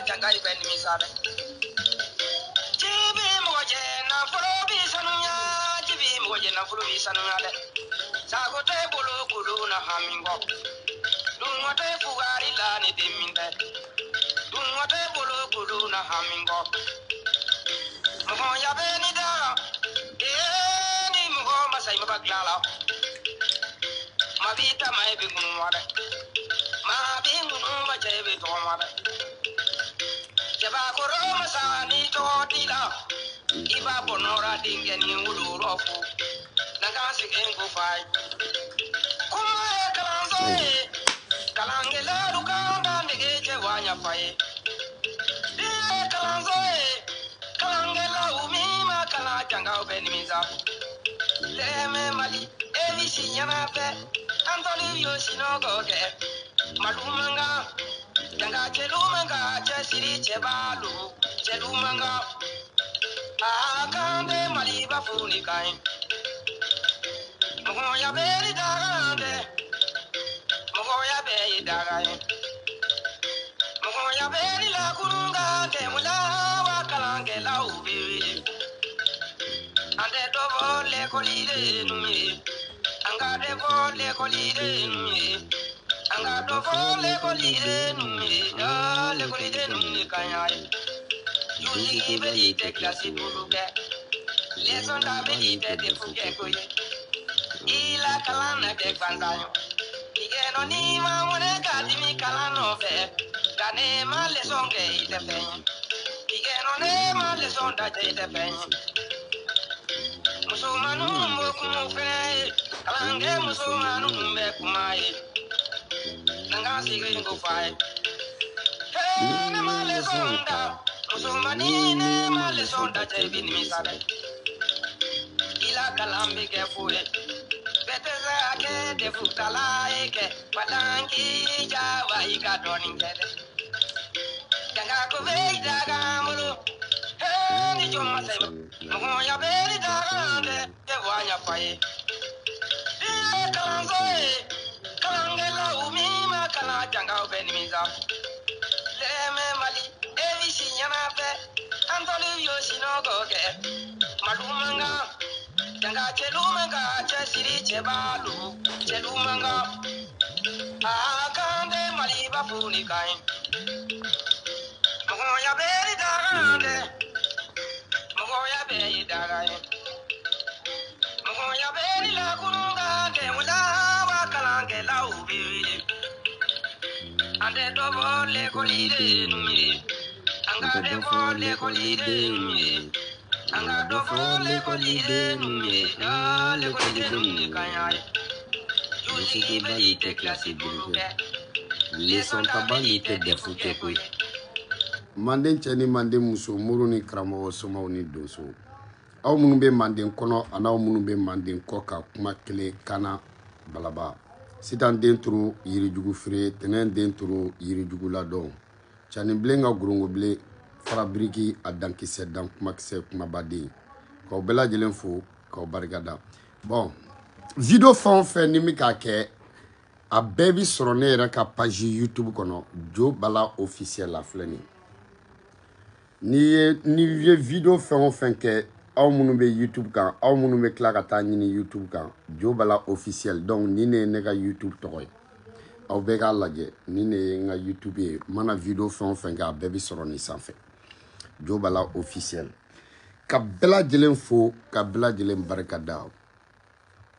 jangai ben misabe jibi moje na furo bi sanunya jibi moje na furo bi sanunya de sago te bulu kulu na hamingo dungo te fugari la ni diminde dungo te bulu kulu na hamingo mo ya be ni da ni mo masai mabaglala mabita mai be gunwade ma be gunu ma jebe to made jaba ko roma sani to tila iba bonora dingeni udurofu nanga sigen go fai kuma e kalanzo e kalangela lukanga ngeje wanya fai e kalanzo e kalangela umima kala janga benimiza leme mali evi sinyana pe antoli yo sinogo ke malumanga janga chelumanga chesiri chebalu chelumanga akande mali bafuni kain moya beri dagande moya beri dagaye moya beri la kurunga de mula wa kalange la ubi ande do vole kolide numi anga de vole kolide numi anga do vole kolide numi ya le kolide numi kanyaye yuzi beri te klasi buruke leson da beri te fuke koye ila kalana de bandayo igeno ni mamune kadimi kalano fe kane ma leson ke ite fe igeno ne ma leson da ite fe musumanu mbokumu fe kalange musumanu mbe kumaye nanga sigri ngo fai ne ma leson da musumani ne ma leson da jebi ni misabe ila kalambe ke fure beteza ke de futala eke palangi jawa ika doninkede janga ko veida gamulu ni jomma sai mo ya beri dagande te wanya pai kalanzo e kalangela umima kala janga benimiza leme mali evi sinyana pe antoli yo sinogo ke malumanga janga chelumanga chesiri chebalu chelumanga akande mali bafuni kain moya beri dagande moya beri dagaye moya beri la kurunga de mula wa kalange la ubi ande do vole kolide numi anga de vole kolide numi anga do vole kolide numi ya le kolide numi kanyaye yuzi beri te klasi buruke leson tabali te defuke koy manden chani manden muso muru ni kramo somaw ni doso aw munu be manden kono anaw munu be manden koka kuma kele kana balaba sitan den turu yiri jugu fire tenen den turu yiri jugu la don chani blenga gurungo ble farabriki adanki sedan kuma kise kuma badi ko bela jelen fo ko barigada bon video fon fe ni mi ka ke a baby soro ne yɛrɛ ka page YouTube kono Jo Bala officiel la fleni ni ye video fɛn o fɛn kɛ aw minnu bɛ YouTube kan aw minnu bɛ tila ka taa ɲini YouTube kan Jo Bala officiel donc ni ne ne ka YouTube tɔgɔ ye aw bɛɛ k'a lajɛ ni ne ye n ka YouTube ye mana video fɛn o fɛn kɛ a bɛɛ bɛ sɔrɔ nin sanfɛ Jo Bala officiel ka bɛɛ lajɛlen fo ka bɛɛ lajɛlen barika da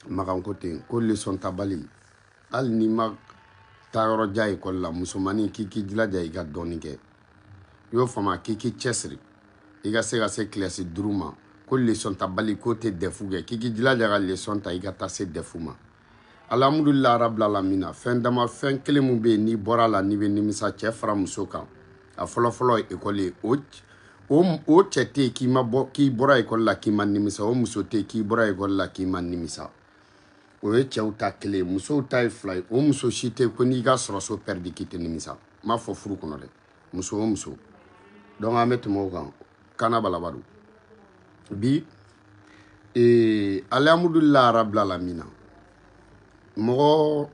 makan ko ten ko leçon tabali al ni ma tayoro jay ko la musumani kiki jilaja iga doni ke yo fama kiki chesri iga se classe druma ko leçon tabali ko te defuge kiki jilaja ga leçon ta iga ta se defuma alhamdulillah rabbil alamin fen dama fen kelemu be ni bora la ni be nimisa che fra musoka a folo folo école o chete ki ma bo ki bora école la ki man nimisa o musote ki bora école la ki man nimisa o ye cɛw ta kelen musow ta ye fila ye o muso si tɛ ko n'i ka sɔrɔ so pɛridi k'i tɛ nimisa m'a fɔ furu kɔnɔ dɛ muso o muso donc an bɛ tɛmɛ o kan kana balaba don bi alhamdulillah rabbil alamin mɔgɔ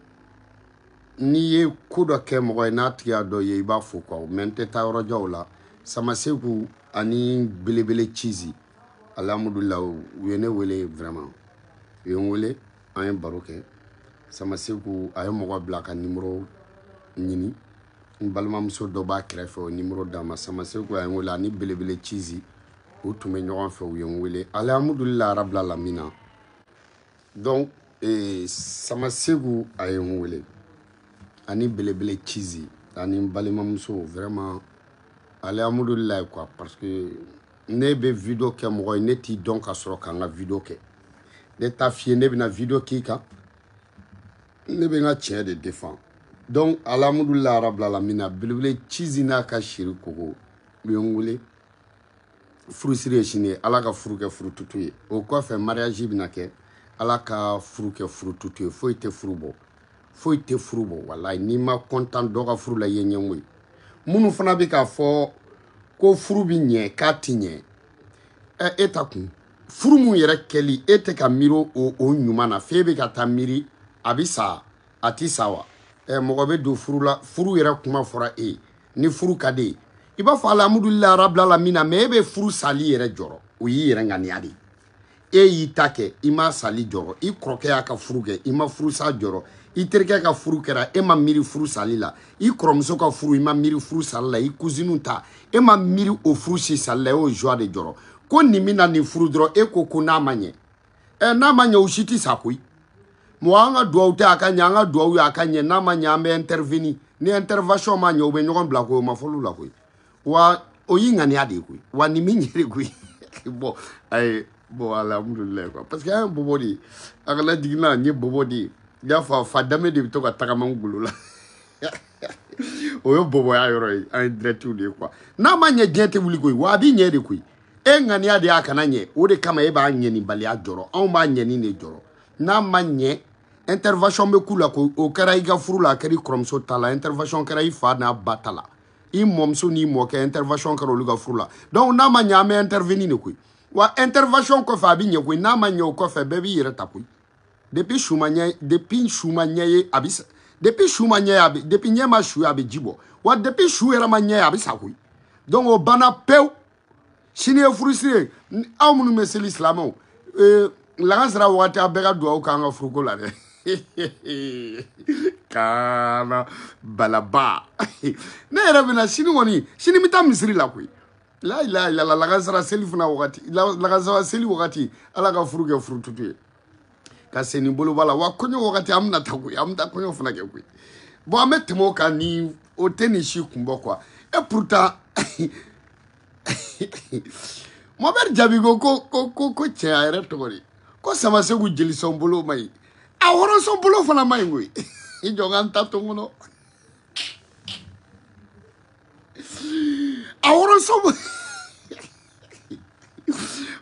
n'i ye ko dɔ kɛ mɔgɔ ye n'a tigi y'a dɔ ye I b'a fo quoi mais n tɛ taa yɔrɔjanw la Samaseku ani belebele Cizi alhamdulillah u ye ne wele vraiment u ye n wele an ye baro kɛ Samaseku a ye mɔgɔ bila ka numéro ɲini n balimamuso dɔ b'a kɛrɛfɛ o numéro d'a ma Samaseku a ye n wele ani belebele Cizi u tun bɛ ɲɔgɔn fɛ u ye n wele alhamdulillah rabbil alamina donc Samaseku a ye n wele ani belebele Cizi ani n balimamuso vraiment alhamdulillah quoi parce que ne bɛ vidéo kɛ mɔgɔ ye ne t'i dɔn ka sɔrɔ ka n ka vidéo kɛ ne t'a f'i ye ne bɛna vidéo k'i kan ne bɛ n ka tiɲɛ de défend donc alhamdulillah rabbil alamina belebele Cizi n'a ka siri kogo u ye n wele furusiri ye sini ye ala ka furu kɛ furu tutu ye o kɔfɛ mariage bɛna kɛ ala ka furu kɛ furu tutu ye foyi tɛ furu bɔ foyi tɛ furu bɔ wallahi n'i ma content dɔ ka furu la I ye ɲɛngo ye minnu fana bɛ k'a fɔ ko furu bɛ ɲɛ k'a tɛ ɲɛ e ta kun furu mun yɛrɛ kɛli e tɛ ka miiri o ɲuman na f'e bɛ ka taa miiri a bɛ sa a tɛ sa wa mɔgɔ bɛ don furu la furu yɛrɛ kuma fɔra e ni furu ka di I b'a fɔ alhamdulillah rabbil alamina mais e bɛ furu sali yɛrɛ jɔrɔ o y'i yɛrɛ ŋaniya de e y'i ta kɛ I ma sali jɔrɔ I kɔrɔkɛ y'a ka furu kɛ I ma furu sa jɔrɔ I terikɛ ka furu kɛra e ma miiri furu sali la I kɔrɔmuso ka furu I ma miiri furu sali la I cousine ta e ma miiri o furu si sali la e y'o joie de jɔrɔ ko nin min na nin furu dɔrɔn e ko n'a ma ɲɛ n'a ma ɲɛ o si tɛ sa koyi mɔgɔ an ka duwawu tɛ a ka ɲɛ an ka duwawu ye a ka ɲɛ n'a ma ɲɛ an bɛ intervenir ni intervention ma ɲɛ u bɛ ɲɔgɔn bila koyi o ma fɔl'u la koyi wa o y'i ŋaniya de ye koyi wa nin min ɲɛ de koyi bon ayi bon alhamdulillah quoi parce que an ye bɔbɔ de ye a ka lajiginna n ye bɔbɔ de ye I y'a fɔ fa dame de bɛ to ka tagama n golo la o ye bɔbɔya yɔrɔ ye an ye directeur de ye quoi n'a ma ɲɛ diɲɛ tɛ wuli koyi wa a b'i ɲɛ de koyi e ŋaniya de y'a kana ɲɛ o de kama e b'a ɲɛnibaliya jɔrɔ anw b'a ɲɛni de jɔrɔ n'a ma ɲɛ intervention bɛ k'u la ko o kɛra I ka furu la a kɛra I kɔrɔmuso ta la intervention kɛra I fa n'a ba ta la I mɔmuso n'i mɔkɛ intervention kɛra olu ka furu la donc n'a ma ɲɛ an bɛ intervenir de koyi wa intervention kɔfɛ a bɛ ɲɛ koyi n'a ma ɲɛ o kɔfɛ bɛɛ b'i yɛrɛ ta koyi depuis su ma ɲɛ ye a bɛ sa depuis su ma ɲɛ ye a bɛ depuis ɲɛ ma su ye a bɛ ji bɔ wa depuis su yɛrɛ ma ɲɛ ye a bɛ sa koyi donc o banna pewu sini ye furusiri ye aw minnu bɛ seli silamɛw lansara wagati a bɛɛ ka dugawu k'an ka furuko la dɛ kaana balaba ne yɛrɛ bɛna sini kɔni sini bɛ taa misiri la koyi la ilaha illallah lakansara seli fana wagati lakansara seli wagati ala ka furu kɛ furu tutu ye ka seni bolo b'a la wa kɔɲɔ wagati an bɛna taa koyi an bɛ taa kɔɲɔ fana kɛ koyi bon an bɛ tɛmɛ o kan ni o tɛ nin si kun bɔ quoi et pourtant Mohamed Jabi ko cɛ a yɛrɛ tɔgɔ de ko Samaseku jelisɔn bolo ma ɲi a hɔrɔnsɔn bolo fana ma ɲi koyi I jɔ ka n ta to n kɔnɔ a hɔrɔnsɔn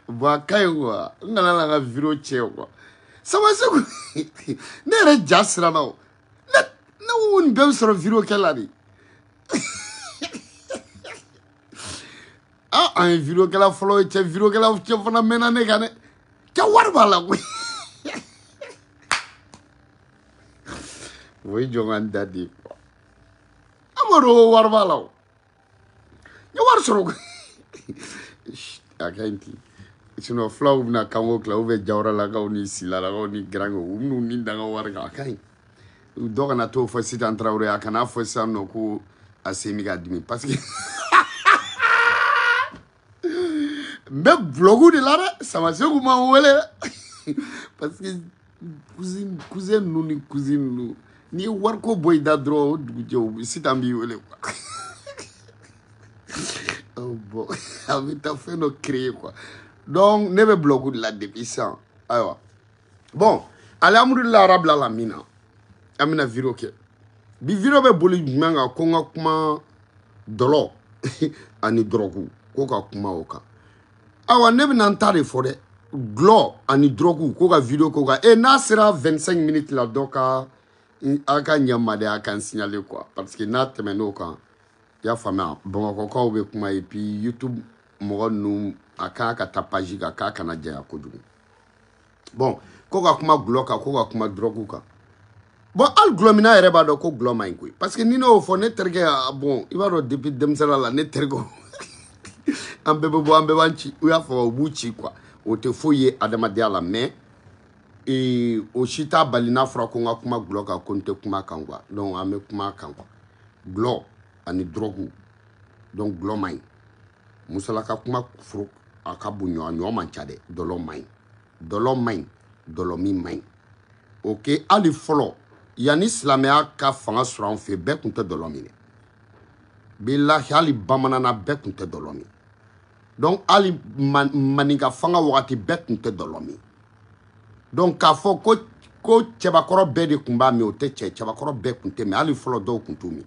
bon a ka ɲi quoi n kana na n ka vidéo tiɲɛ quoi Samaseku ne yɛrɛ ja siranna o ne ko nin bɛɛ bɛ sɔrɔ vidéo kɛ la de an ye vidéo kɛla fɔlɔ ye cɛ vidéo kɛla cɛ fana mɛnna ne kan dɛ cɛ wari b'a la koyi o ye jɔn ka n da de ye quoi Amadu wari b'a la o n ye wari sɔrɔ koyi a ka ɲi ten sinon fulaw bɛna kanko tila ou bien Jawaralakaw ni Silalakaw ni Garankew u bɛn'u ni dan ka wari kan a ka ɲi dɔ kana t'o fɔ Sitan Tarawele a kana fɔ sisan nɔ ko a sen bɛ ka dimi parce que n bɛ blogu de la dɛ Samaseku ma n wele dɛ parce que cousin ninnu ni cousine ninnu n'i ye wariko bɔ I da dɔrɔn o dugujɛ Sitan b'i wele quoi bon a bɛ taa fɛn dɔ créer quoi donc ne bɛ blogu de la depuis sisan ayiwa bon alhamdulillah rabbil alamina an bɛna vidéo kɛ bi vidéo bɛ boli jumɛn kan ko n ka kuma dɔlɔ ani dɔrɔgu ko ka kuma o kan awa ne bɛna n ta de fɔ dɛ dulɔ ani dɔrɔgu ko ka vidéo ko kan n'a sera 25 minutes la dɔ ka a ka ɲɛmadenya kan signaler quoi parce que n'a tɛmɛn'o kan i y'a faamuya Bamakɔkaw bɛ kuma et puis YouTube mɔgɔ ninnu a kan ka taa page kan k'a kana janya kojugu bon ko ka kuma dulɔ kan ko ka kuma dɔrɔgu kan bon al glomina yɛrɛ b'a dɔn ko glɔ man ɲi koyi parce que ni ne y'o fɔ ne terikɛ bon i b'a dɔn depuis denmisɛnninya la ne terikɛw an bɛɛ bɛ bɔ an bɛɛ b'an ci u y'a fɔ u b'u ci quoi o tɛ foyi ye adamadenya la mais o si t'a bali n'a fɔra ko n ka kuma glɔ kan ko n tɛ kuma kan quoi donc an bɛ kuma kan quoi glɔ ani drogue donc glɔ man ɲi musolaka kuma furu a ka bon ɲɔgɔn man ca dɛ dɔlɔ man ɲi dɔlɔ man ɲi dɔlɔ min man ɲi ok hali fɔlɔ yanni silamɛya ka fanga sɔrɔ an fɛ bɛɛ tun tɛ dɔlɔ min bilahi hali bamanana bɛɛ tun tɛ dɔlɔ min donc hali maninka fanga wagati bɛɛ tun tɛ dɔlɔ min donc k'a fɔ ko cɛbakɔrɔ bɛɛ de tun b'a min o tɛ cɛ cɛbakɔrɔ bɛɛ tun tɛ min hali fɔlɔ dɔw tun t'u min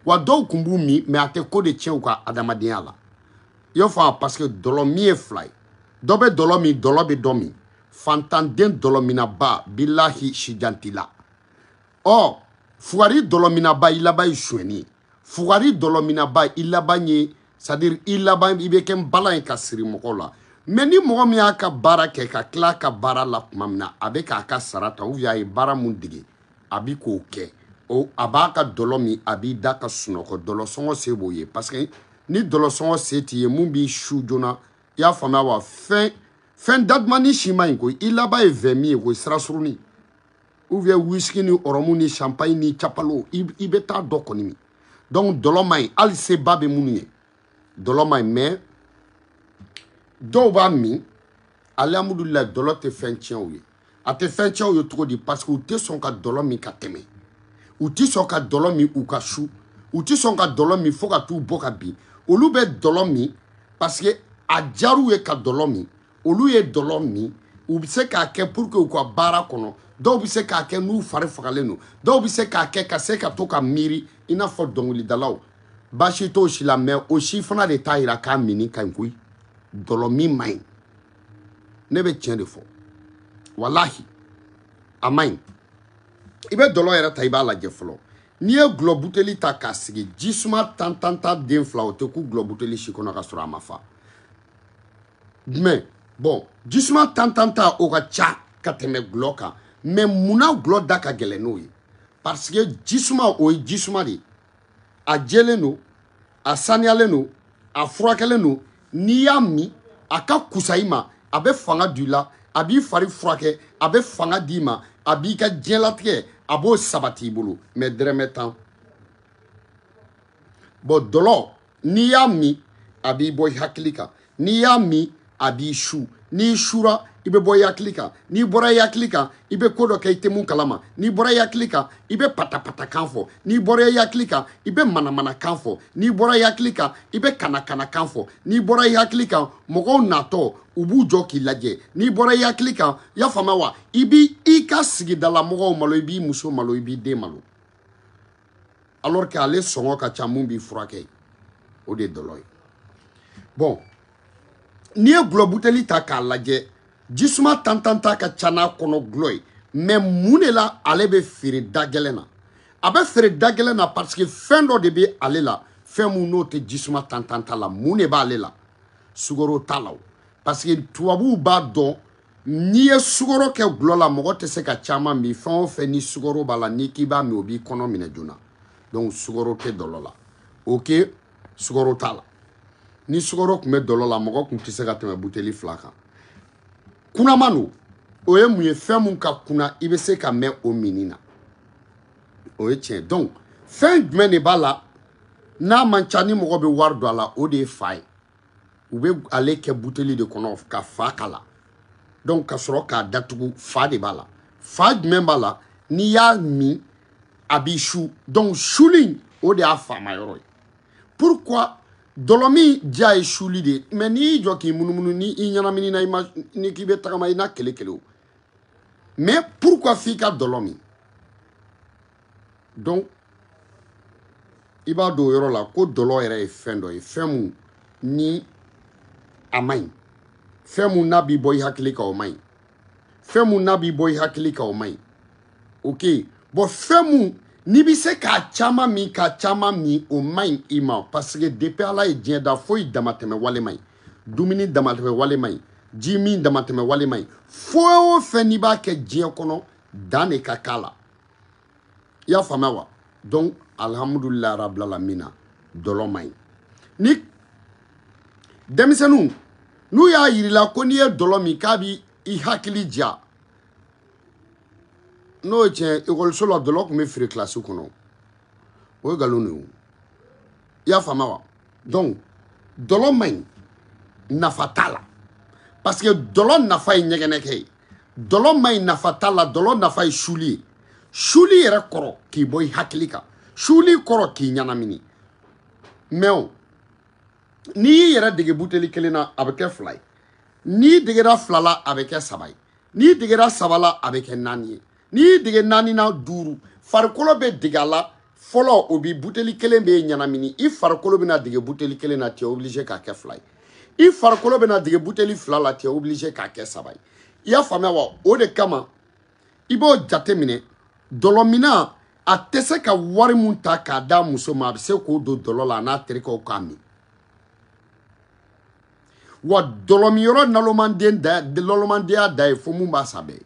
wa dɔw tun b'u min mais a tɛ ko de tiɲɛ u ka adamadenya la i y'o faamu parce que dɔlɔ min ye fila ye dɔ bɛ dɔlɔ min dɔlɔ bɛ dɔ min fantanden dɔlɔ minaba bilahi sijanti la ɔ fugari dɔlɔ minaba i laban ye suɲɛni ye fugari dɔlɔ minaba i laban ye c'est à dire i laban i bɛ kɛ n bala ye ka siri mɔgɔw la mais ni mɔgɔ min y'a ka baara kɛ ka tila a ka baara la tuma min na a bɛ k'a ka sara ta ou bien a ye baara mun dege a bɛ k'o kɛ a b'a ka dɔlɔ min a b'i da ka sunɔgɔ dɔlɔ sɔngɔ se b'o ye parce que ni dɔlɔ sɔngɔ se t'i ye mun b'i su joona i y'a faamuya wa fɛn dadumani si ma ɲi koyi i laban ye vin min ye koyi sirasurunin ou bien whisky ni ɔrɔmu ni champagne ni capalo i bɛ taa dɔ kɔni min donc dɔlɔ ma ɲi hali seba bɛ minnu ye dɔlɔ ma ɲi mais dɔw b'a min alihamudulilayi dɔlɔ tɛ fɛn tiɲɛ u ye a tɛ fɛn tiɲɛ u ye cogo di parce que u tɛ sɔn ka dɔlɔ min ka tɛmɛ u tɛ sɔn ka dɔlɔ min u ka su u tɛ sɔn ka dɔlɔ min fo ka t'u bɔ ka bin olu bɛ dɔlɔ min parce que a diyar'u ye ka dɔlɔ min olu ye dɔlɔ min u bɛ se k'a kɛ pour que u ka baara kɔnɔ dɔw bɛ se k'a kɛ n'u fari fagalen don dɔw bɛ se k'a kɛ ka se ka to ka miiri i n'a fɔ dɔnkilidalaw baasi t'o si la mais o si fana de t'a jira k'a mini ka ɲi koyi dɔlɔ min man ɲi ne bɛ tiɲɛ de fɔ walahi a man ɲi i bɛ dɔlɔ yɛrɛ ta i b'a lajɛ fɔlɔ n'i ye gulɔ buteli ta k'a sigi jisuma tan den fila o tɛ ku gulɔ buteli si kɔnɔ ka sɔrɔ a ma fa mais bon jisuma tan o ka ca ka tɛmɛ gulɔ kan mais munna gulɔ da ka gɛlɛn n'o ye parce que jisuma o ye jisuma de ye a jɛlen don a saniyalen don a furakɛlen don n'i y'a min a ka kusa i ma a bɛ fanga di i la a b'i fari furakɛ a bɛ fanga d'i ma a b'i ka diɲɛlatigɛ a b'o sabati i bolo mais dɛrɛmɛ tan bon dɔlɔ n'i y'a min a b'i bɔ i hakili kan n'i y'a min a b'i su n'i sura i bɛ bɔ i hakili kan n'i bɔra i hakili kan i bɛ ko dɔ kɛ i tɛ mun kalama n'i bɔra i hakili kan i bɛ patapata kan fɔ n'i bɔra i hakili kan i bɛ manamana kan fɔ n'i bɔra i hakili kan i bɛ kana kan fɔ n'i bɔra i hakili kan mɔgɔw natɔ u b'u jɔ k'i lajɛ n'i bɔra i hakili kan i y'a faamuya wa i b'i i ka sigidala mɔgɔw malo i b'i muso malo i b'i den malo alors que ale sɔngɔ ka ca mun b'i furakɛ o de ye dɔlɔ ye bon n'i ye gulɔ buteli ta k'a lajɛ jisuma tan ka ca n'a kɔnɔ gulɔ ye mais mun de la ale bɛ feere da gɛlɛn na a bɛ feere da gɛlɛn na parce que fɛn dɔ de bɛ ale la fɛn mun n'o tɛ jisuma tan ta la mun de b'ale la sukaro t'a la o parce que tubabuw b'a dɔn n'i ye sukaro kɛ gulɔ la mɔgɔ tɛ se ka caman min fɛn o fɛn ni sukaro b'a la n'i k'i b'a min o b'i kɔnɔ minɛ joona donc sukaro tɛ dɔlɔ la ok sukaro t'a la ni sukaro tun bɛ dɔlɔ la mɔgɔ tun tɛ se ka tɛmɛ buteli fila kan kunaman don o ye mun ye fɛn mun ka kunna i bɛ se ka mɛn o mini na o ye tiɲɛ donc fɛn jumɛn de b'a la n'a man ca ni mɔgɔ bɛ wari don a la o de ye fa ye u bɛ ale kɛ buteli de kɔnɔ ka fa kala donc ka sɔrɔ k'a datugu fa de b'a la fa jumɛn b'a la n'i y'a min a b'i su donc suli o de y'a faama yɔrɔ ye pourquoi dɔlɔ min ja ye suli de ye mais n'i y'i jɔ k'i munumunu ni i ɲɛnamini na ni k'i bɛ tagama i n'a kele o mais pourquoi f'i ka dɔlɔ min donc i b'a dɔn o yɔrɔ la ko dɔlɔ yɛrɛ ye fɛn dɔ ye fɛn mun ni a man ɲi fɛn mun n'a b'i bɔ i hakili kan o man ɲi fɛn mun n'a b'i bɔ i hakili kan o man ɲi ok bon fɛn mun n'i bɛ se k'a caman min o man ɲi i ma parce que depuis ala ye diɲɛ da foyi damatɛmɛ wale man ɲi dumuni damatɛmɛ wale man ɲi ji min damatɛmɛ wale man ɲi fɛn o fɛn n'i b'a kɛ diɲɛ kɔnɔ dan de ka k'a la y'a faamuya wa donc alhamdulillah rabbil alamin dɔlɔ man ɲi ni denmisɛnninw n'u y'a yirila ko n'i ye dɔlɔ min k'a bi i hakili ja n'o ye tiɲɛ ekɔliso la dɔlɔ tun bɛ feere kilasi kɔnɔ o ye nkalon de ye i y'a faamuya wa donc dɔlɔ man ɲi nafa t'a la parce que dɔlɔ nafa ye ɲɛgɛnɛkɛ ye dɔlɔ man ɲi nafa t'a la dɔlɔ nafa ye suli ye suli yɛrɛ kɔrɔ k'i bɔ i hakili kan suli kɔrɔ k'i ɲanamini mais o n'i y'i yɛrɛ dege buteli kelen na a bɛ kɛ 2 ye n'i degera 2 la a bɛ kɛ 3 ye n'i degera 3 la a bɛ kɛ 4 ye n'i dege 4 na 5 farikolo bɛ dege a la fɔlɔ o bi buteli kelen bɛ ɲanamini i farikolo bɛna dege buteli kelen na tu es obligé k'a kɛ 2 ye i farikolo bɛna dege buteli 2 la tu es obligé k'a kɛ 3 ye i y'a faamuya wa o de kama i b'o jate minɛ dɔlɔmina a tɛ se ka wari mun ta k'a d'a muso ma a bɛ se k'o don dɔlɔ la a n'a terikɛw k'a min wa dɔlɔmiyɔrɔ nalomandenya da ye fo mun b'a sa bɛɛ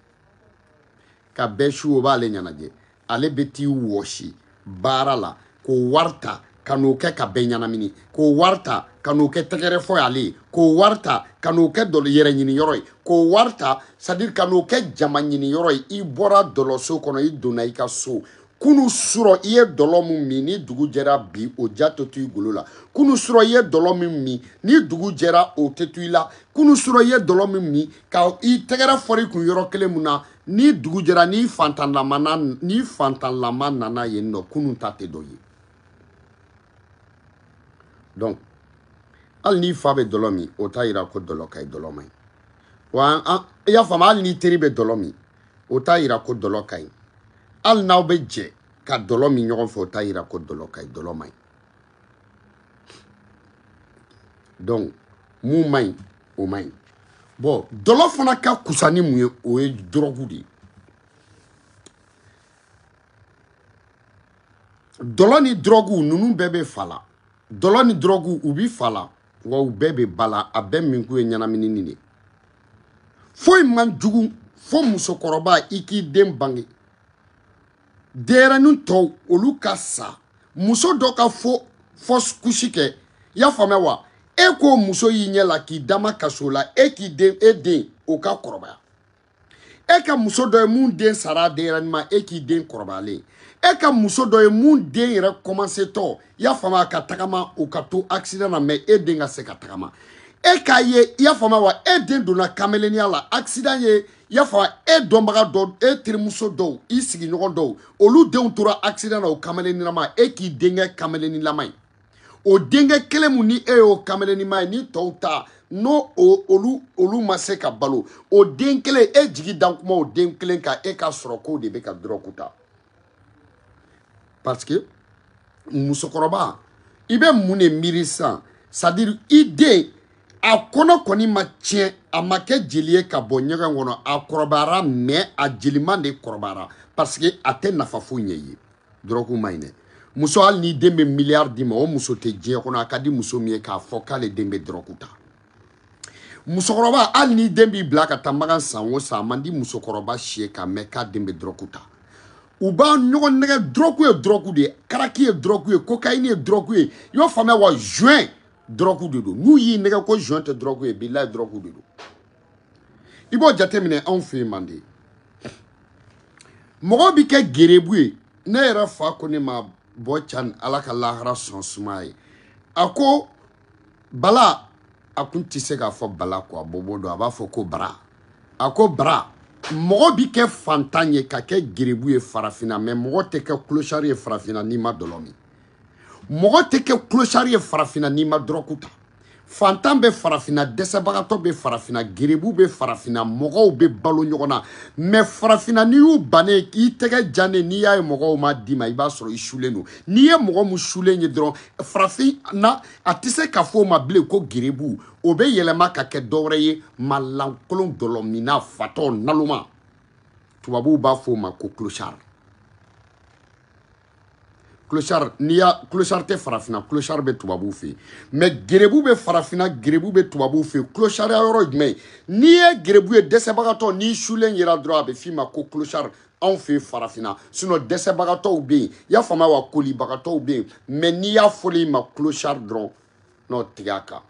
ka bɛɛ su o b'ale ɲɛnajɛ ale bɛ t'i wɔsi baara la k'o wari ta ka n'o kɛ ka bɛɛ ɲɛnamini k'o wari ta ka n'o kɛ tɛgɛrɛ fɔ y'ale ye k'o wari ta ka n'o kɛ yɛrɛ ɲiniyɔrɔ ye k'o wari ta c'est à dire ka n'o kɛ jama ɲiniyɔrɔ ye i bɔra dɔlɔso kɔnɔ i donna i ka so kunu surɔ i ye dɔlɔ min min ni dugu jɛra bi o ja tɛ to i golo la kunu surɔ i ye dɔlɔ min min ni dugu jɛra o tɛ to i la kunu surɔ i ye dɔlɔ min min ka i tɛgɛrɛ fɔra i kun yɔrɔ kelen mun na ni dugu jɛra ni fantanlama nana yen nɔ kunu ta tɛ dɔ ye donc hali n'i fa bɛ dɔlɔ min o t'a yira ko dɔlɔ ka ɲi dɔlɔ man ɲi wa i y'a faamu hali n'i teri bɛ dɔlɔ min o t'a yira ko dɔlɔ ka ɲi hali n'aw bɛ jɛ ka dɔlɔ min ɲɔgɔn fɛ o t'a yira ko dɔlɔ ka ɲi dɔlɔ man ɲi donc mun man ɲi o man ɲi bon dɔlɔ fana ka kusa ni mun ye o ye dɔrɔgu de ye dɔlɔ ni dɔrɔgu ninnu bɛɛ bɛ fa la dɔlɔ ni dɔrɔgu u bi fa la wa u bɛɛ bɛ ba la a bɛɛ min kun ye ɲɛnaminini de foyi man jugu fo musokɔrɔba i k'i den bange denyɛrɛnin tɔw olu ka sa muso dɔ ka fɔ kusi kɛ i y'a faamuya wa e ko muso y'i ɲɛ la k'i dama kaso la e den o ka kɔrɔbaya e ka muso dɔ ye mun den sara denyɛrɛnin ma e k'i den kɔrɔbayalen e ka muso dɔ ye mun den yɛrɛ commencé tɔ i y'a faamuya ka tagama o ka to accident na mais e den ka se ka tagama e k'a ye i y'a faamuya wa e den donna kameleniya la accident ye i y'a faamuya e dɔnbaga dɔw e terimuso dɔw i sigiɲɔgɔn dɔw olu denw tora accident na o kamelenilama e k'i denkɛ kamelenilama ye o denkɛ kelen mun ni e y'o kamelenima ye ni tɔw ta n'o olu ma se ka balo o den kelen e jigi dan kuma o den kelen kan e ka sɔrɔ k'o de bɛ ka dɔrɔgu ta parce que musokɔrɔba i bɛ mun de miiri sisan c'est à dire i den a kɔnɔ kɔni ma tiɲɛ a ma kɛ jeli ye ka bɔ ɲɛgɛn kɔnɔ a kɔrɔbayara mais a jeliman de kɔrɔbayara parce que a tɛ nafa foyi ɲɛ i ye dɔrɔgu ma ɲi dɛ muso hali ni den bɛ miliyari d'i ma o muso tɛ diɲɛ kɔnɔ a ka di muso min ye k'a fɔ k'ale den bɛ dɔrɔgu ta musokɔrɔba hali ni den b'i bila ka taa magan san o san a man di musokɔrɔba si ye k'a mɛn k'a den bɛ dɔrɔgu ta u b'a ɲɔgɔn nɛgɛ dɔrɔgu ye dɔrɔgu de ye karaki ye dɔrɔgu ye kokayini ye dɔrɔgu ye i y'o faamuya wa juin dɔrɔgu de don n'u y'i nɛgɛ ko juin tɛ dɔrɔgu ye bilayi dɔrɔgu de don i b'o jateminɛ anw fɛ yen manden mɔgɔ bi kɛ gerebu ye ne yɛrɛ fa ko ne ma bɔ can ala ka lahara sɔn suma ye a ko bala a kun tɛ se k'a fɔ bala quoi bobo don a b'a fɔ ko bara a ko bara mɔgɔ bi kɛ fantan ye ka kɛ gerebu ye farafinna mais mɔgɔ tɛ kɛ clochard ye farafinna n'i ma dɔlɔ min mɔgɔ tɛ kɛ clochard ye farafinna n'i ma dɔrɔgu ta fantan bɛ farafinna dɛsɛbagatɔ bɛ farafinna gerebu bɛ farafinna mɔgɔw bɛ balo ɲɔgɔn na mais farafinna n'i y'u bannen i tɛgɛ jannen n'i y'a ye mɔgɔw ma d'i ma i b'a sɔrɔ i sulen don n'i ye mɔgɔ mun sulen ye dɔrɔn farafinna a tɛ se ka fɔ o ma bilen ko gerebu o bɛ yɛlɛma ka kɛ dɔwɛrɛ ye malankolon dɔlɔmina fatɔ naloma tubabuw b'a fɔ o ma ko clochard clochard n'i y'a clochard tɛ farafinna clochard bɛ tubabuw fɛ yen mais gerebu bɛ farafinna gerebu bɛ tubabuw fɛ yen clochard yɔrɔ jumɛn n'i ye gerebu ye dɛsɛbagatɔ n'i sulen yera dɔrɔn a bɛ f'i ma ko clochard anw fɛ farafina sinon dɛsɛbagatɔw bɛ yen y'a faamuya wa kolibagatɔw bɛ yen mais n'i y'a fɔli ma clochard dɔrɔn n'o tigɛ a kan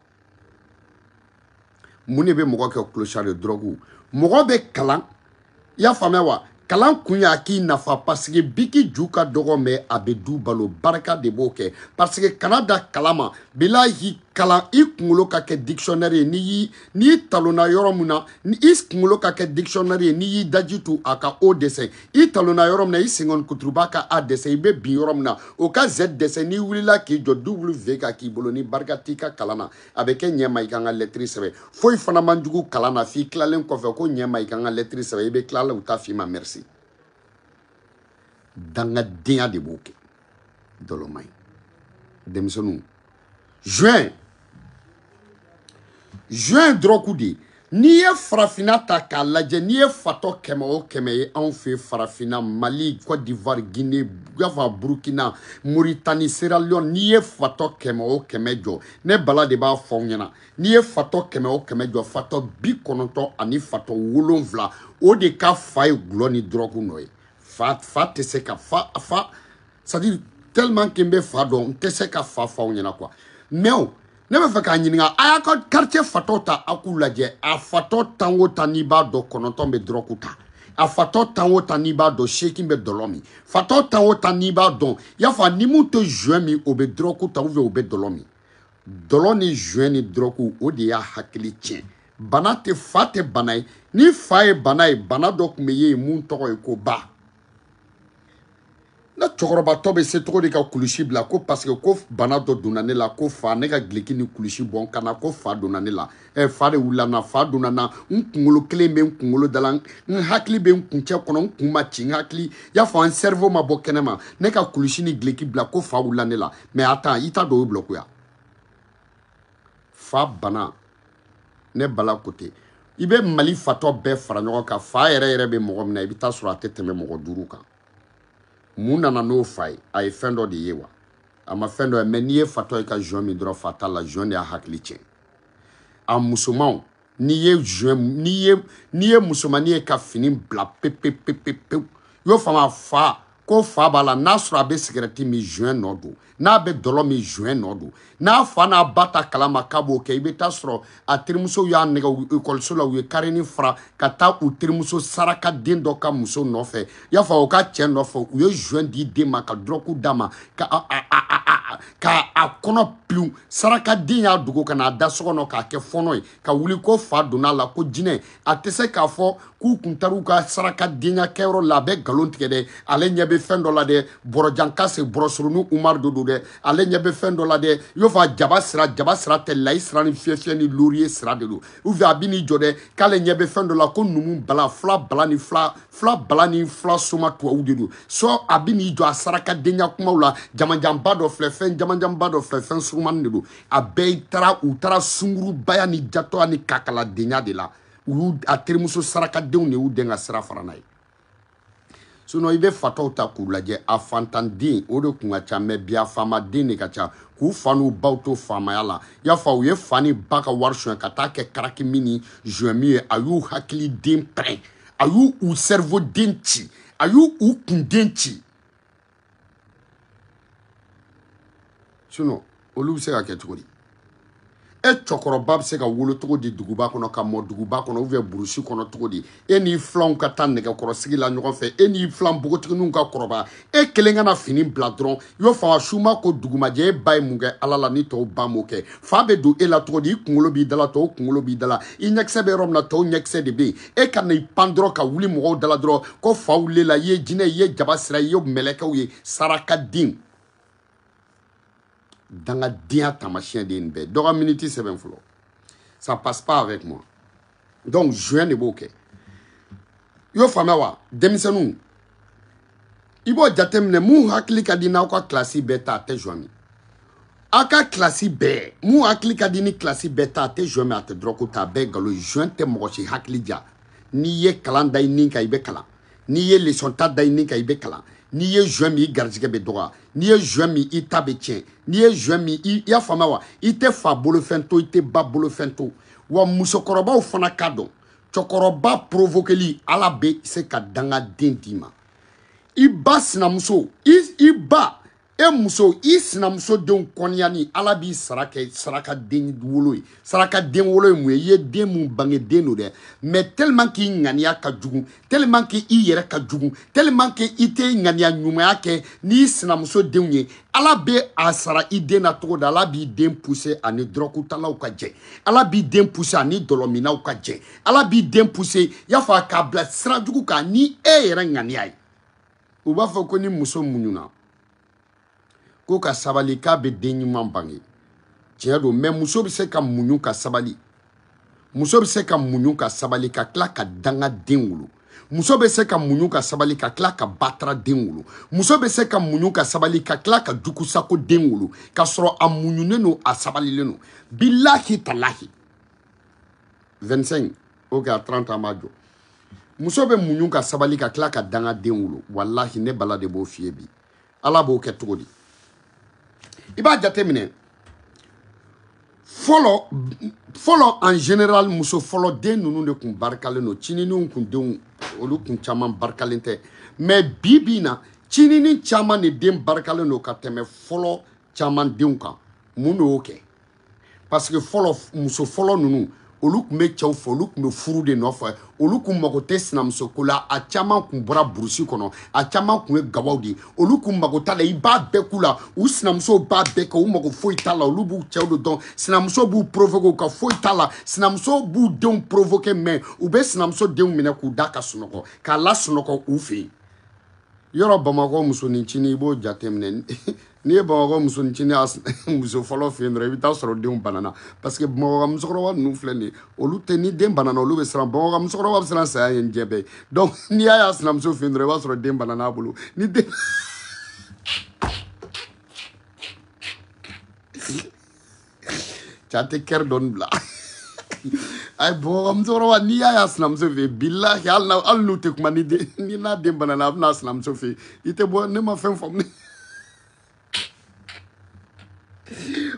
mun de bɛ mɔgɔ kɛ clochard de drogue mɔgɔ bɛ kalan y'a faamuya wa kalan kun y'a k'i nafa parce que biki ju ka dɔgɔ mais a bɛ du balo barika de b'o kɛ parce que kana da kalan ma bilahi kalan i kunkolo ka kɛ dictionnaire ye n'i talonna yɔrɔ min na i kunkolo ka kɛ dictionnaire ye n'i y'i daji tu a ka o dɛsɛ i talonna yɔrɔ min na i senkɔni kuturuba ka a dɛsɛ i bɛ bin yɔrɔ min na o ka z dɛsɛ n'i wulila k'i jɔ w ka k'i bolo ni barika t'i ka kalan na a bɛ kɛ ɲɛ ma i kan ka lettre sɛbɛn foyi fana man jugu kalan na f'i tilalen kɔfɛ ko ɲɛ ma i kan ka lettre sɛbɛn i bɛ tilala u t'a f'i ma merci dangadenya de b'o kɛ dɔlɔ man ɲi denmisɛnninw juin drogue de n'i ye farafina ta k'a lajɛ n'i ye fatɔ 100 o 100 ye anw fɛ farafina Mali Côte d'Ivoire Guinée Burkina Mauritanie Sierra Leone n'i ye fatɔ 100 o 100 jɔ ne bala de b'a fɔ aw ɲɛna n'i ye fatɔ 100 o 100 jɔ fatɔ 90 ani fatɔ 7 o de ka fa ye gulɔ ni drogue nɔ ye fa tɛ se ka fa c'est-à-dire tellement que n bɛ fa dɔn n tɛ se ka fa fɔ aw ɲɛna quoi mais ne bɛ fɛ k'a ɲininka a y'a ka quartier fatɔ ta a k'u lajɛ a fatɔ 10 o 10 n'i b'a dɔn 9 bɛ drogue ta a fatɔ 10 o 10 n'i b'a dɔn 8 bɛ dɔlɔ min fatɔ 10 o 10 n'i b'a dɔn y'a fɔ ni mun tɛ juin min o bɛ drogue ta ou bien o bɛ dɔlɔ min dɔlɔ ni juin ni drogue o de y'a hakili tiɲɛ bana tɛ fa tɛ bana ye ni fa ye bana ye bana dɔ tun bɛ ye mun tɔgɔ ye ko ba ne cɛkɔrɔbatɔ bɛ se cogo di ka kulusi bila ko parce que ko bana dɔ donna ne la ko fa ne ka gileki ni kulusi bɔ ka na ko fa donna ne la fa de wulila na fa donna na n kunkolo kelen bɛ n kunkolo da la n hakili bɛ n kuncɛ kɔnɔ n kun ma ci n hakili y'a fɔ n cerveau ma bɔ kɛnɛma ne ka kulusi ni gileki bila ko fa wulila ne la mais attends i t'a dɔn o ye bloqué ya fa bana ne bala kote i bɛ Mali fatɔ bɛɛ fara ɲɔgɔn kan fa yɛrɛ bɛ mɔgɔ min na i bɛ taa sɔrɔ a tɛ tɛmɛ mɔgɔ 5 kan mun nana n'o fa ye a ye fɛn dɔ de ye wa a ma fɛn dɔ ye mais n'i ye fatɔ ye ka juin min dɔrɔn fa t'a la juin de y'a hakili tiɲɛ a musomanw n'i ye musomanin ye ka fini bila pepepepepewu i y'o faamu fa ko fa b'a la n'a sɔrɔ a bɛ cigarette min juin nɔ don n'a bɛ dɔlɔ min juin nɔ don n'a fa n'a ba ta kalama k'a b'o kɛ i bɛ taa sɔrɔ a terimuso y'a nɛgɛ ekɔliso la u ye karini fara ka taa u terimuso saraka den dɔ ka muso nɔfɛ i y'a fɔ o ka cɛ nɔfɛ u ye juin di den ma ka drogue d'a ma k'a kɔnɔ piwu saraka den y'a dogo ka n'a da so kɔnɔ k'a kɛ fɔnɔ ye ka wuli ko fa donna a la ko jinɛ a tɛ se k'a fɔ k'u kun taar'u ka saraka denya kɛyɔrɔ la a bɛ nkalon tigɛ dɛ ale ɲɛ bɛ fɛn dɔ la dɛ bɔrɔjanka se bɔrɔsuruni Umar de don dɛ ale ɲɛ bɛ fɛn dɔ la dɛ i y'o fɔ jaba sira tɛ layi sira ni fiyɛfiyɛ ni laurier sira de don ou bien a bɛ n'i jɔ dɛ k'ale ɲɛ bɛ fɛn dɔ la ko numu bala fila bala ni fila soma tubabu de don so a bɛ n'i jɔ a saraka denya kumaw la jamajanba dɔ filɛ fɛn jamajanba dɔ filɛ fɛn surumani de don a bɛɛ u taara sungurubaya ni jatɔya ni kakaladenya de la u y'u a terimuso sarakadenw de y'u den ka sira fara n'a ye sinon i bɛ fatɔw ta k'u lajɛ a fantanden o de kun ka ca mais bi a faamaden de ka ca k'u fa n'u baw to faamaya la i y'a fɔ u ye fa ni ba ka wari sonya ka taa kɛ karaki min ni juin min ye a y'u hakili den pɛrɛn a y'u cerveau den ci a y'u kunden ci sinon olu bɛ se ka kɛ cogo di e cɛkɔrɔba bɛ se ka wolo cogo di duguba kɔnɔ ka mɔ duguba kɔnɔ ou bien burusi kɔnɔ cogo di e n'i filanw ka taa nɛgɛkɔrɔsigi la ɲɔgɔn fɛ e n'i filan npogotigininw ka kɔrɔbaya e kelen ka na fini bila dɔrɔn i y'o faamu suma ko dugumajɛ e ba ye mun kɛ ala la ni tɔw ba m'o kɛ fa bɛ don e la cogo di i kunkolo b'i da la tɔw kunkolo b'i da la i ɲɛkisɛ bɛ yɔrɔ min na tɔw ɲɛkisɛ de bɛ yen e ka na i pan dɔrɔn ka wuli mɔgɔw da la dɔrɔn ko fa wulela i ye jinɛ i ye jaba sira i ye mɛlɛkɛw ye sarakaden dangadenya tamasiyɛn de ye nin bɛɛ dɔ ka miniti sɛbɛn fɔlɔ ça passe pas avec moi donc juin de b'o kɛ i y'o faamuya wa denmisɛnninw i b'o jateminɛ mun hakili ka di n'aw ka kilasi bɛɛ ta a tɛ juin min aw ka kilasi bɛɛ mun hakili ka di ni kilasi bɛɛ ta a tɛ juin min a tɛ dɔrɔn ta a bɛɛ nkalon juin tɛ mɔgɔ si hakili ja n'i ye kalan da i nin kan i bɛ kalan n'i ye leçon ta da i nin kan i bɛ kalan n'i ye juin min i garijɛgɛ bɛ dɔgɔya n'i ye juin min i ta bɛ tiɲɛ n'i ye juin min i y'a faamuya wa i tɛ fa bolofɛn to i tɛ ba bolofɛn to wa musokɔrɔbaw fana ka dɔn cɛkɔrɔba provoqueli ala bɛ se ka dangaden d'i ma Iba sinamuso iba e muso I sinamuso den kɔniyani ala b'i saraka den wolo ye saraka den wolo ye mun ye ye den mun bange den no dɛ mais tellement k'i ŋaniya ka jugu tellement que I yɛrɛ ka jugu tellement que I tɛ ŋaniya ɲumanya kɛ n'i sinamuso denw ye ala bɛ a sara I den na cogo di ala b'i den pousser ani dɔrɔkutalaw ka jɛ ala b'i den pousser ani dɔlɔminaw ka jɛ ala b'i den pousser y'a fɔ k'a bila sira jugu kan ni e yɛrɛ ŋaniya ye u b'a fɔ ko ni muso muɲuna ko ka sabali k'a bɛ den ɲuman bange tiɲɛ don mais muso bɛ se ka muɲu ka sabali muso bɛ se ka muɲu ka sabali ka tila ka danga den wolo muso bɛ se ka muɲu ka sabali ka tila ka batara den wolo muso bɛ se ka muɲu ka sabali ka tila ka jukusako den wolo ka sɔrɔ a muɲunen don a sabalilen don bilahi talahi 25 ok à 30 ans b'a jɔ muso bɛ muɲu ka sabali ka tila ka danga den wolo wallahi ne bala de b'o f'i ye bi ala b'o kɛ cogo di I b'a jate minɛ fɔlɔ en général muso fɔlɔ den ninnu de kun barikalen don cininiw kun denw olu kun caman barikalen tɛ mais bi na cinini caman de den barikalen don ka tɛmɛ fɔlɔ caman denw kan mun de y'o kɛ parce que fɔlɔ muso fɔlɔ ninnu olu kun bɛ cɛw fɛ olu kun bɛ furu de nɔfɛ olu kun mago tɛ sinamuso ko la a caman kun bɔra burusi kɔnɔ a caman kun ye gawaw de olu kun mago t'a la I b'a bɛɛ k'u la u sinamuso b'a bɛɛ kɛ u mago foyi t'a la olu b'u cɛw de dɔn sinamuso b'u provoquer u ka foyi t'a la sinamuso b'u denw provoquer mais u bɛ sinamuso denw minɛ k'u da ka sunɔgɔ k'a la sunɔgɔ u fɛ yen yɔrɔ Bamakɔ musonincinin I b'o jateminɛ n'i ye Bamakɔ musonincinin muso fɔlɔ fɛ yen dɔrɔn I bɛ taa sɔrɔ denw banana parce que Bamakɔ musokɔrɔba ninnu filɛ nin ye olu tɛ ni den banana olu bɛ siran Bamakɔ musokɔrɔba bɛ siran saya ye diɲɛ bɛɛ ye donc n'i y'a sinamuso fɛ yen dɔrɔn I b'a sɔrɔ den banana a bolo ni den cɛ tɛ kɛri dɔɔni bila ay Bamakɔ musokɔrɔba n'i y'a sinamuso fɛ yen bilahi hali n'u tɛ kuma ni n'a den banana a bɛ n'a sinamuso fɛ yen I tɛ bɔ ne ma fɛn faamu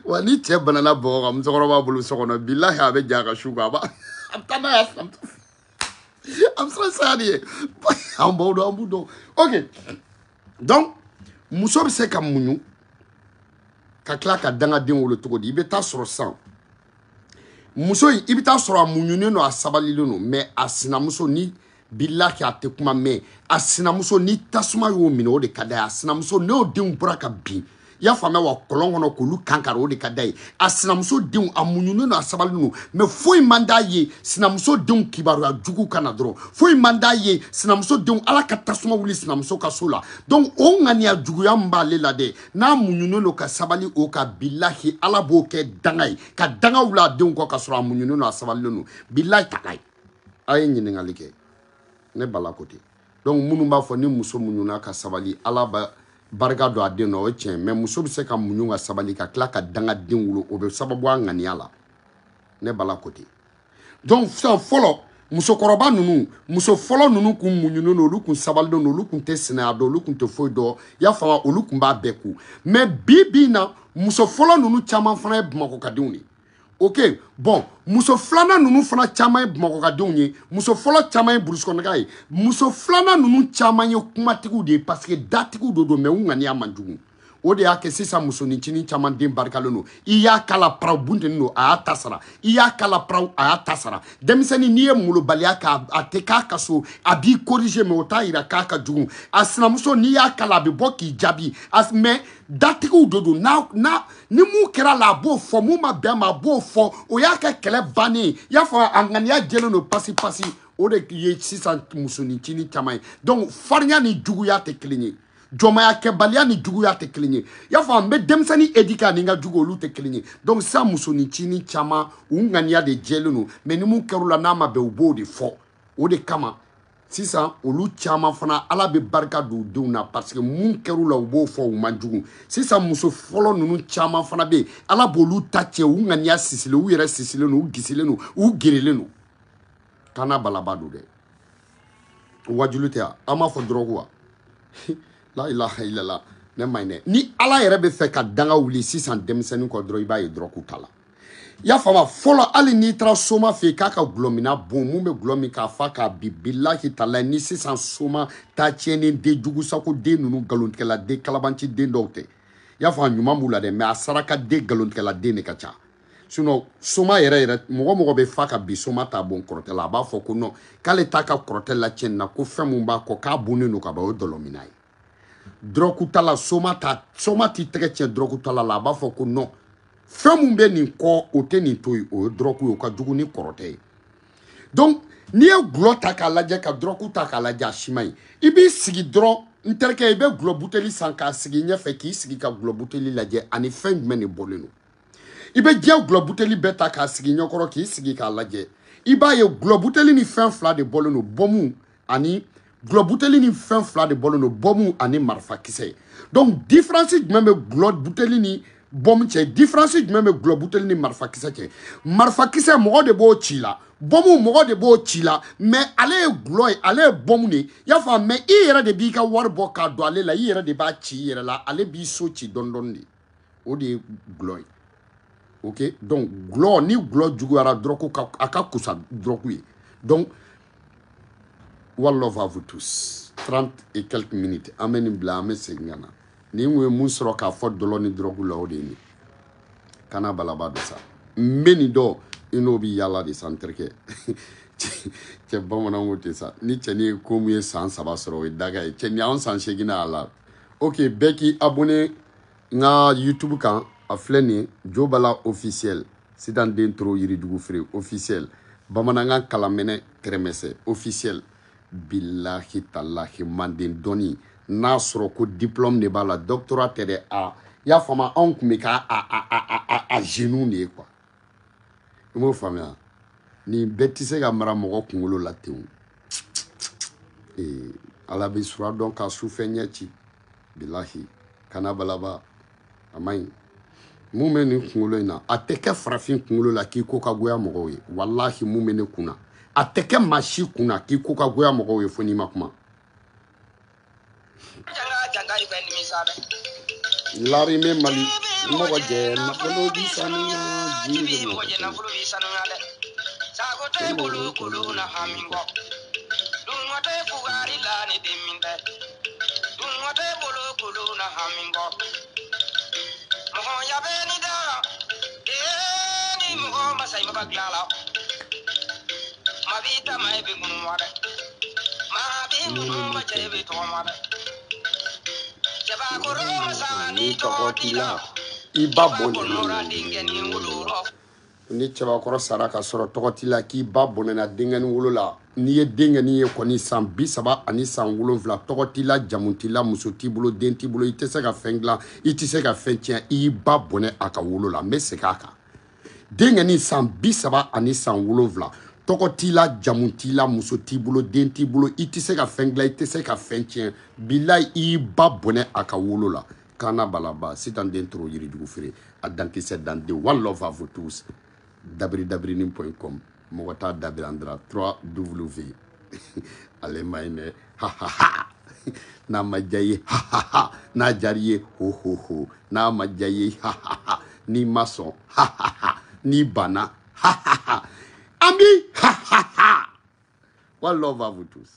wa ni cɛ banana Bamakɔ musokɔrɔba bolo so kɔnɔ bilahi a bɛ ja ka su kan a bɛ taa n'a ye sinamuso a bɛ siran saya de ye an baw dɔn an b'u dɔn ok donc muso bɛ se ka muɲu ka tila ka dangaden wolo cogo di I bɛ taa sɔrɔ sisan muso in I bɛ taa sɔrɔ a muɲunen don a sabalilen don mais a sinamuso ni bilahi a tɛ kuma mɛn a sinamuso ni tasuma y'o minɛ o de ka d'a ye a sinamuso n'o denw bɔra ka bin I y'a faamuya wa kɔlɔn kɔnɔ k'olu kankari o de ka d'a ye a sinamuso denw a muɲunen don a sabalilen don mais foyi man d'a ye sinamuso denw kibaruya jugu kana dɔrɔn foyi man d'a ye sinamuso denw ala ka tasuma wuli sinamuso ka so la donc o ŋaniya juguya min b'ale la dɛ n'a muɲunen don ka sabali o ka bilahi ala b'o kɛ danga ye ka danga wuli a denw kɔ ka sɔrɔ a muɲunen don a sabalilen don bilahi talayi a ye ɲininkali kɛ ne bala ko ten donc minnu b'a fɔ ni muso muɲuna ka sabali ala ba barika don a den na o ye tiɲɛ mais muso bɛ se ka muɲu ka sabali ka tila ka danga den wolo o bɛ sababu a ŋaniya la ne bala ko ten donc sisan fɔlɔ musokɔrɔba ninnu muso fɔlɔ ninnu kun muɲunen don olu kun sabalilen don olu kun tɛ sinaya dɔn olu kun tɛ foyi dɔn i y'a faamu olu kun b'a bɛɛ ku mais bi na muso fɔlɔ ninnu caman fana ye Bamakɔkadenw de ok bon muso filanan ninnu fana caman ye Bamakɔkadenw ye muso fɔlɔ caman ye burusukɔnɔka ye muso filanan ninnu caman ye kumatigiw de ye parce que datigiw de don mais u ŋaniya man jugu o de y'a kɛ sisan musonincinin caman den barikalen don I y'a kala paraw buntenin don a y'a ta sara I y'a kala paraw a y'a ta sara denmisɛnnin n'i ye molobaliya kɛ a tɛ k'a ka so a b'i corriger mais o t'a yira k'a ka jugu a sinamuso n'i y'a kala a bɛ bɔ k'i jaabi mais datigiw de don ni mun kɛra la a b'o fɔ mun ma bɛn ma a b'o fɔ o y'a kɛ kɛlɛ bannen ye i y'a fɔ a ŋaniya jɛlen don pasi o de ye sisan musonincinin caman ye donc farinya ni juguya tɛ kelen ye jɔnmaya kɛbaliya ni juguya tɛ kelen ye i y'a fɔ n bɛ denmisɛnnin éduquer ani n ka jugu olu tɛ kelen ye donc sisan musonincinin caman u ŋaniya de jɛlen don mais ni mun kɛra u la n'a ma bɛn u b'o de fɔ o de kama sisan olu caman fana ala bɛ barika don u denw na parce que mun kɛra u la u b'o fɔ u man jugu sisan muso fɔlɔ ninnu caman fana bɛ yen ala b'olu ta cɛ u ŋaniya sisilen u yɛrɛ sisilen don u gisilen don u gerelen don kana balaba don dɛ wajulu tɛ yan an b'a fɔ dɔrɔgu wa la ilaha illallah ne ma ɲinɛ ni ala yɛrɛ bɛ fɛ ka danga wuli sisan denmisɛnnin kɔ dɔrɔn I b'a ye dɔrɔgu t'a la y'a fama fɔlɔ hali n'i taara soma fɛ k'a ka gulɔmina bon mun bɛ gulɔ min k'a fa k'a bi bilahi tala ni sisan soma taa tiɲɛni den jugu sago den ninnu nkalontigɛla den kalabanci den dɔw tɛ y'a fɔ a ɲuman b'u la dɛ mais a saraka den nkalontigɛla den de ka ca sinon soma yɛrɛ mɔgɔ bɛ fa ka bi soma t'a bon kɔrɔtɛ la a b'a fɔ ko non k'ale t'a ka kɔrɔtɛ la tiɲɛni na ko fɛn mun b'a kɔ k'a bonnen don ka ban o ye dɔlɔmina ye dɔrɔku t'a la soma t'i tɛgɛ tiɲɛ dɔrɔku t'a la a b'a fɔ ko non fɛn mun bɛ nin kɔ o tɛ nin to yen o ye dɔrɔku ye o ka jugu ni kɔrɔtɛ ye donc n'i ye gulɔ ta k'a lajɛ ka dɔrɔku ta k'a lajɛ a si ma ɲi i b'i sigi dɔrɔn n terikɛ i bɛ gulɔ buteli san k'a sigi ɲɛfɛ k'i sigi ka gulɔ buteli lajɛ ani fɛn jumɛn de bɔlen don i bɛ diɲɛ gulɔ buteli bɛɛ ta k'a sigi ɲɛkɔrɔ k'i sigi k'a lajɛ i b'a ye gulɔ buteli ni fɛn fila de bɔlen don bɔmu ani gulɔ buteli ni fɛn fila de bɔlen don bɔmu ani marifakisɛ donc différence jumɛn bɛ gulɔ buteli ni bɔmu cɛ différence jumɛn bɛ gulɔ buteli ni marifakisɛ cɛ marifakisɛ mɔgɔ de b'o ci la bɔmu mɔgɔ de b'o ci la mais ale ye gulɔ ye ale ye bɔmu de y'a fɔ mais i yɛrɛ de b'i ka wari bɔ k'a don ale la i yɛrɛ de b'a ci i yɛrɛ la ale b'i so ci dɔɔni dɔɔni de o de ye gulɔ ye ok donc gulɔ ni gulɔ juguyara dɔrɔn a ka kusa dɔrɔn ye donc one love à vous tous 30 et quelques minutes an bɛ nin bila an bɛ segin ka na ni n kun ye mun sɔrɔ k'a fɔ dɔlɔ ni dɔrɔgu la o de ye nin kana balaba de sa n bɛ nin dɔn i n'o bɛ yaala de sa n terikɛ cɛ bamananw ko ten sa ni cɛnin ye ko mun ye san 3 sɔrɔ o ye daga ye cɛ ni anw san 8 na a la ok bɛɛ k'i abonné n ka YouTube kan a filɛ nin ye Jo Bala officiel sitan den toro yirijugu feere officiel bamanankan kalanminɛ kɛrɛmɛsɛ officiel bilahi talahi manden dɔnni n'a sɔrɔ ko diplôme de b'a la doctorat tɛ dɛ a y'a faamu anw tun bɛ k'a genou de ye quoi i m'o faamuya nin bɛɛ tɛ se ka mara mɔgɔ kunkolo la ten ala bɛ sura dɔn ka sufɛ ɲɛ ci bilahi kana balaba a ma ɲi mun bɛ nin kunkolo in na a tɛ kɛ farafin kunkolo la k'i ko ka goya mɔgɔw ye walahi mun bɛ ne kun na a tɛ kɛ maa si kun na k'i ko ka goya mɔgɔw ye fo n'i ma kuma lari me mali mɔgɔ jɛ nafolo bi sanuya jiri bɛ mɔgɔ sagote bolo kolo na hamingo dungote fugari la ni diminde dungote bolo kolo na hamingo moho ya beni da ni moho masai mabaglala mabita mai be gunware ma be gunwa jebe to mare jaba koro masani to tila iba bonora dingeni wuluro ni cɛbakɔrɔ sara ka sɔrɔ tɔgɔ t'i la k'i ba bɔnɛna denkɛni wolo la n'i ye denkɛni ye kɔni san 30 ani san 7 tɔgɔ t'i la jamu t'i la muso t'i bolo den t'i bolo i tɛ se ka fɛn dilan i tɛ se ka fɛn tiɲɛ i ba bɔnɛ a ka wolo la n bɛ segin a kan denkɛni san 30 ani san 7 tɔgɔ t'i la jamu t'i la muso t'i bolo den t'i bolo i tɛ se ka fɛn dilan i tɛ se ka fɛn tiɲɛ bilahi i ba bɔnɛ a ka wolo la kana balaba sitan den toro yirijugu feere a dankisɛ dande one love à vous tous dabridabrini.com mɔgɔ t'a dabirandra 3W ale ma ɲinɛ ha ha ha n'a ma diya ye ha ha ha n'a diyara i ye ho ho ho n'a ma diya ye ha ha ha n'i ma sɔn ha ha ha n'i banna ha ha ha an bi ha ha ha one love à vous tous